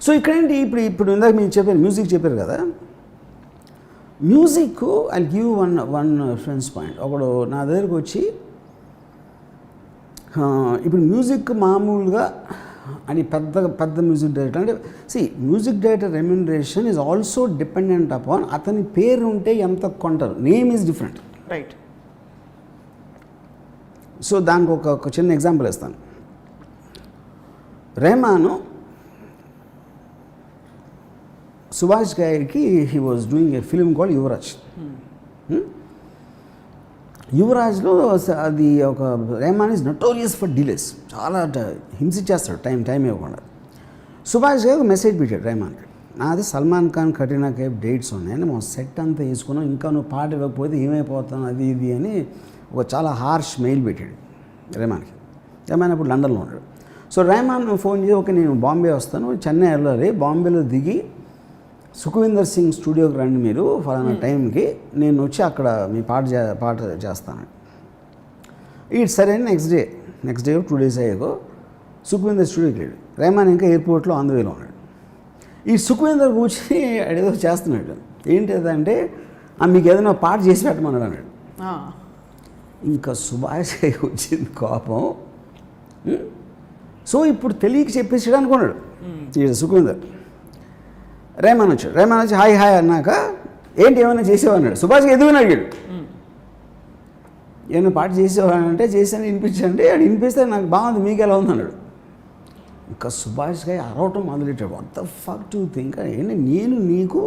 So ఇక్కడేంటి ఇప్పుడు ఇందాక మీరు చెప్పారు మ్యూజిక్ చెప్పారు కదా, music I give one reference point. ఒకడు నా దగ్గరకు వచ్చి ఇప్పుడు మ్యూజిక్ మామూలుగా అని పెద్ద మ్యూజిక్ డైరెక్టర్ అంటే music director remuneration is also dependent upon అతని పేరు ఉంటే ఎంత కొంటారు. Name is different, right. So దానికి ఒక చిన్న ఎగ్జాంపుల్ ఇస్తాను. రెహమాను సుభాష్ గారికి he was doing a film called Yuvraj. యువరాజ్లో అది ఒక Rahman is notorious for delays, చాలా హింసించేస్తాడు టైం ఇవ్వకుండా. సుభాష్ గారు మెసేజ్ పెట్టాడు రెహమాన్కి, నాది సల్మాన్ ఖాన్ కరీనా కైఫ్ డేట్స్ ఉన్నాయని మా సెట్ అంతా వేసుకున్నాం, ఇంకా నువ్వు పాట ఇవ్వకపోతే ఏమైపోతాను అది ఇది అని ఒక చాలా హార్ష్ మెయిల్ పెట్టాడు రెహమాన్కి. రెహమాన్ అప్పుడు లండన్లో ఉన్నాడు. సో రెహమాన్ ఫోన్ చేసి ఓకే నేను బాంబే వస్తాను, చెన్నై వెళ్ళాలి, బాంబేలో దిగి సుఖవీందర్ సింగ్ స్టూడియోకి రండి మీరు ఫలానా టైంకి, నేను వచ్చి అక్కడ మీ పాట చేస్తాను. ఇటు సరే నెక్స్ట్ డే 2 days అయ్యాకో సుఖవీందర్ స్టూడియోకి వెళ్ళాడు. రెహమాన్ ఇంకా ఎయిర్పోర్ట్లో ఆన్ ద వేలో ఉన్నాడు. ఈ సుఖవీందర్ కూర్చొని ఏదో చేస్తున్నాడు. ఏంటిదంటే మీకు ఏదైనా పాట చేసి పెట్టమన్నాడు అన్నాడు. ఇంకా సుభాష్ వచ్చింది కోపం. సో ఇప్పుడు తెలియక చెప్పేసాడు అనుకున్నాడు సుఖవీందర్. రెహమాన్ వచ్చి హాయ్ అన్నాక ఏంటి ఏమైనా చేసేవా అన్నాడు. సుభాష్కి ఎదుగుని అడిగాడు, ఏమైనా పాట చేసేవా అంటే చేశాను వినిపించండి, అది వినిపిస్తే నాకు బాగుంది మీకు ఎలా ఉంది అన్నాడు. ఇంకా సుభాష్ గారు అరవటం మొదలెట్టాడు. What the fuck to think, ఏంటి నేను నీకు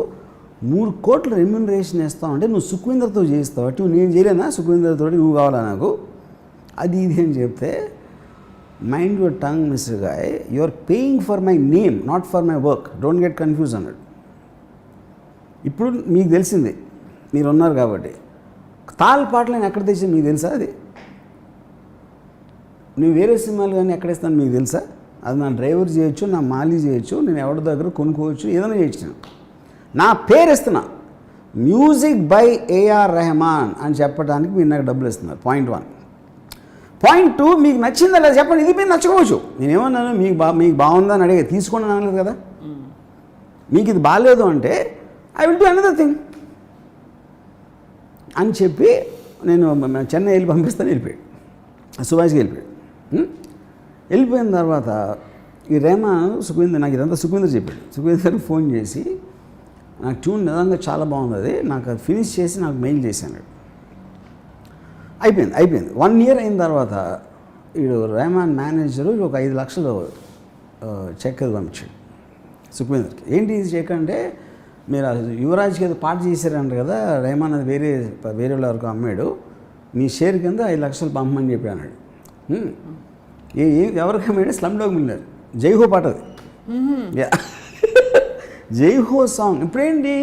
3 కోట్ల రెమ్యునరేషన్ ఇస్తావు అంటే నువ్వు సుఖవీందర్తో చేస్తావు అటు నేను చేయలేనా, సుఖవీందర్తో నువ్వు కావాలా నాకు అది ఇది అని చెప్తే, mind your tongue mister guy, you are paying for my name not for my work, don't get confuse అన్నాడు. ఇప్పుడు మీకు తెలిసింది మీరు ఉన్నారు కాబట్టి, తాళ పాటలు నేను ఎక్కడ తెచ్చాను మీకు తెలుసా? అది నువ్వు వేరే సినిమాలు కానీ ఎక్కడ ఇస్తాను మీకు తెలుసా? అది నా డ్రైవర్ చేయొచ్చు, నా మాలీ చేయొచ్చు, నేను ఎవరి దగ్గర కొనుక్కోవచ్చు, ఏదైనా చేయొచ్చు. నా పేరు ఇస్తున్నా, మ్యూజిక్ బై ఏఆర్ రెహమాన్ అని చెప్పడానికి మీరు నాకు డబ్బులు ఇస్తున్నారు. పాయింట్ 1. పాయింట్ 2, మీకు నచ్చిందా లేదా చెప్పండి. ఇది మీరు నచ్చకపోవచ్చు. నేనేమన్నాను మీకు బాగుందా అని అడిగే తీసుకోండి అనలేదు కదా. మీకు ఇది బాగాలేదు అంటే I will do another thing అని చెప్పి నేను చెన్నై వెళ్ళి పంపిస్తాను. వెళ్ళిపోయాడు సుభాష్కి వెళ్ళిపోయాడు. వెళ్ళిపోయిన తర్వాత ఈ రెహమాన్ నాకు ఇదంతా సుఖవీందర్ చెప్పాడు. సుఖవీందర్ ఫోన్ చేసి నాకు ట్యూన్ నిజంగా చాలా బాగుంది, అది నాకు అది ఫినిష్ చేసి నాకు మెయిల్ చేశాను. అయిపోయింది 1 year అయిన తర్వాత వీడు రెహమాన్ మేనేజరు ఒక 5 లక్షలు చెక్ అది పంపించాడు సుఖవీందర్కి. ఏంటి ఇది చెక్ అంటే, మీరు యువరాజ్కి ఏదో పాట చేశారంట కదా, రెహమాన్ అది వేరే వరకు అమ్మాడు, మీ షేర్ కింద 5 లక్షలు పంపమని చెప్పి అన్నాడు. ఎవరికి అమ్మాడు? స్లమ్ డాగ్ మిలియనర్ జైహో పాట అది. జైహో సాంగ్. ఇప్పుడేంటి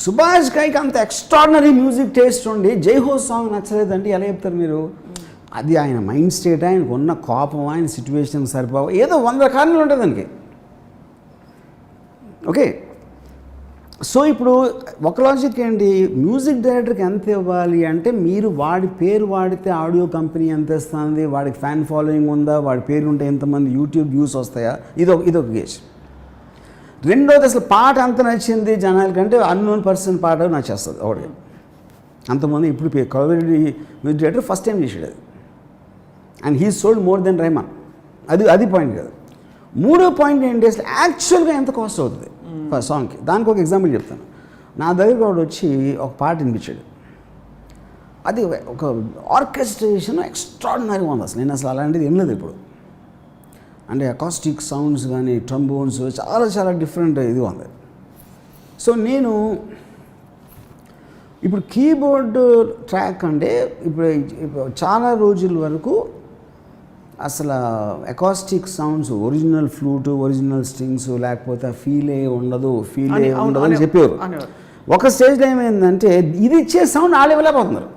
సుభాష్ గారికి అంత ఎక్స్ట్రాడినరీ మ్యూజిక్ టేస్ట్ ఉండి జైహో సాంగ్ నచ్చలేదంటే ఎలా చెప్తారు మీరు? అది ఆయన మైండ్ స్టేట్, ఆయనకు ఉన్న కోపం, ఆయన సిచ్యువేషన్ సరిపోవ, ఏదో 100 కారణాలు ఉంటాయి దానికి. ఓకే, సో ఇప్పుడు ఒక లాజిక్ ఏంటి, మ్యూజిక్ డైరెక్టర్కి ఎంత ఇవ్వాలి అంటే, మీరు వాడి పేరు వాడితే ఆడియో కంపెనీ ఎంత ఇస్తుంది, వాడికి ఫ్యాన్ ఫాలోయింగ్ ఉందా, వాడి పేరు ఉంటే ఎంతమంది యూట్యూబ్ వ్యూస్ వస్తాయా, ఇదొక గేజ్. రెండోది అసలు పాట అంత నచ్చింది జనాలకంటే అన్నోన్ పర్సన్ పాట నచ్చేస్తుంది ఒకటి. అంతమంది ఇప్పుడు coverage music director first time చేసాడు అది, and he sold more than Rahman. అది పాయింట్ కాదు. 3వ పాయింట్ ఏంటి, అసలు యాక్చువల్గా ఎంత కాస్ట్ అవుతుంది సాంగ్కి. దానికి ఒక ఎగ్జాంపుల్ చెప్తాను. నా దగ్గర వాడు వచ్చి ఒక పాట వినిపించాడు, అది ఒక ఆర్కెస్ట్రేషన్ ఎక్స్ట్రాడినరీగా ఉంది. నేను అసలు అలాంటిది ఏం లేదు ఇప్పుడు, అంటే అకాస్టిక్ సౌండ్స్ కానీ ట్రంబోన్స్ చాలా డిఫరెంట్ ఇది ఉంది. సో నేను ఇప్పుడు కీబోర్డ్ ట్రాక్ అంటే ఇప్పుడు చాలా రోజుల వరకు అసలు acoustic sounds, original flute, original strings లేకపోతే ఫీలే ఉండదు అని చెప్పేవారు. ఒక స్టేజ్లో ఏమైందంటే ఇది ఇచ్చే సౌండ్ వాళ్ళు ఇవ్వలేకపోతున్నారు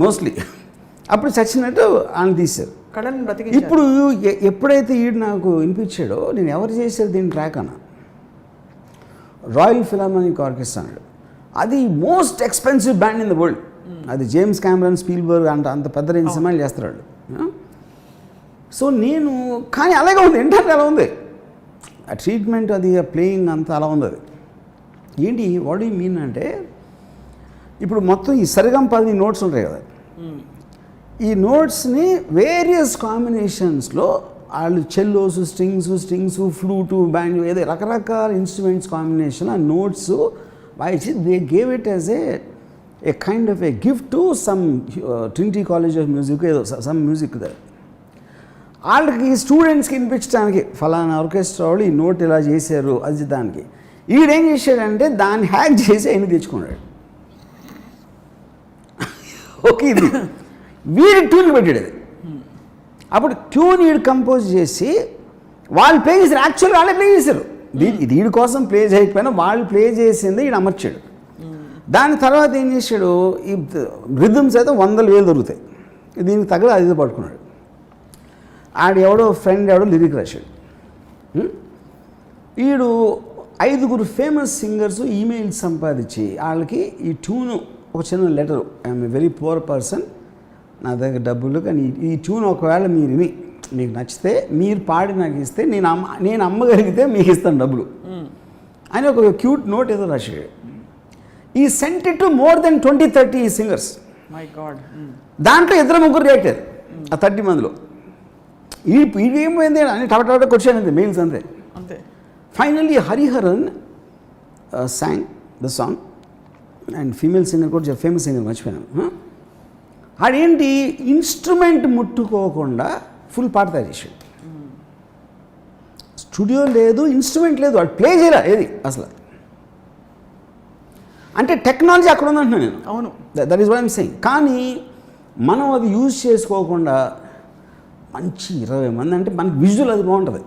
మోస్ట్లీ. అప్పుడు చచ్చినట్టు ఆయన తీశారు. ఇప్పుడు ఎప్పుడైతే ఈడు నాకు వినిపించాడో, నేను ఎవరు చేశారు దీని ట్రాక్ అన్న, రాయల్ ఫిలార్మోనిక్ ఆర్కెస్ట్రా అన్నాడు. అది most expensive band in the world. అది జేమ్స్ కెమెరాన్, స్పీల్బర్గ్ అంత పెద్ద రేంజ్ సినిమాలు చేస్తాడు. సో నేను కానీ అలాగే ఉంది, ఏంటంటే అలా ఉంది. ఆ ట్రీట్మెంట్ అది ప్లేయింగ్ అంతా అలా ఉంది. అది ఏంటి వాట్ యూ మీన్ అంటే ఇప్పుడు మొత్తం ఈ సరిగంపాది నోట్స్ ఉంటాయి కదా, ఈ నోట్స్ని వేరియస్ కాంబినేషన్స్లో వాళ్ళు చెల్లోస్, స్ట్రింగ్స్, ఫ్లూటు, బ్యాండ్, ఏదో రకరకాల ఇన్స్ట్రుమెంట్స్ కాంబినేషన్ ఆ నోట్స్ వాయిచి they gave it as a kind of a gift to some Trinity College of Music, ఏదో సమ్ మ్యూజిక్ దగ్గర వాళ్ళకి స్టూడెంట్స్కి వినిపించడానికి ఫలానా ఆర్కెస్ట్రా వాళ్ళు ఈ నోట్ ఇలా చేశారు అది దానికి. ఈడేం చేశాడంటే దాన్ని హ్యాక్ చేసి ఆయన తెచ్చుకున్నాడు. ఓకే, ఇది వీడి ట్యూన్ పెట్టాడు. అది అప్పుడు ట్యూన్ వీడు కంపోజ్ చేసి వాళ్ళు ప్లే చేశారు. యాక్చువల్గా వాళ్ళే ప్లే చేశారు. వీడి కోసం ప్లే చేయకపోయినా వాళ్ళు ప్లే చేసింది వీడు అమర్చాడు. దాని తర్వాత ఏం చేశాడు, ఈ రిథమ్స్ అయితే 100,000 దొరుకుతాయి, దీనికి తగ్గ అది పట్టుకున్నాడు. ఎవడో ఫ్రెండ్ లిరిక్ రాశాడు. వీడు 5 ఫేమస్ సింగర్స్ ఈమెయిల్ సంపాదించి వాళ్ళకి ఈ ట్యూను ఒక చిన్న letter, I'm a very poor person, నా దగ్గర డబ్బులు, కానీ ఈ ట్యూన్ ఒకవేళ మీరు విని మీకు నచ్చితే మీరు పాడి నాకు ఇస్తే నేను అమ్మగలిగితే మీకు ఇస్తాను డబ్బులు అని ఒక క్యూట్ నోట్ ఏదో రాశాడు. ఈ cent it to more than 20-30 singers. My God. దాంట్లో 2-3 రియాక్ట్ అయ్యారు ఆ 30 మందిలో. ఇది ఏమైంది అని టపట క్వశ్చన్ అంతే, మెయిల్స్ అంతే. Finally Hariharan song the song, and female singer కూడా ఫేమస్ సింగర్ మర్చిపోయాను. అదేంటి ఇన్స్ట్రుమెంట్ ముట్టుకోకుండా ఫుల్ పాట తయారు చేసాడు. స్టూడియో లేదు, ఇన్స్ట్రుమెంట్ లేదు, వాడు ప్లే చేయరా ఏది అసలు. అంటే టెక్నాలజీ అక్కడ ఉందంటున్నాను నేను. అవును, that is what I'm saying. కానీ మనం అది యూజ్ చేసుకోకుండా మంచి 20 మంది అంటే మనకి విజువల్ అది బాగుంటుంది.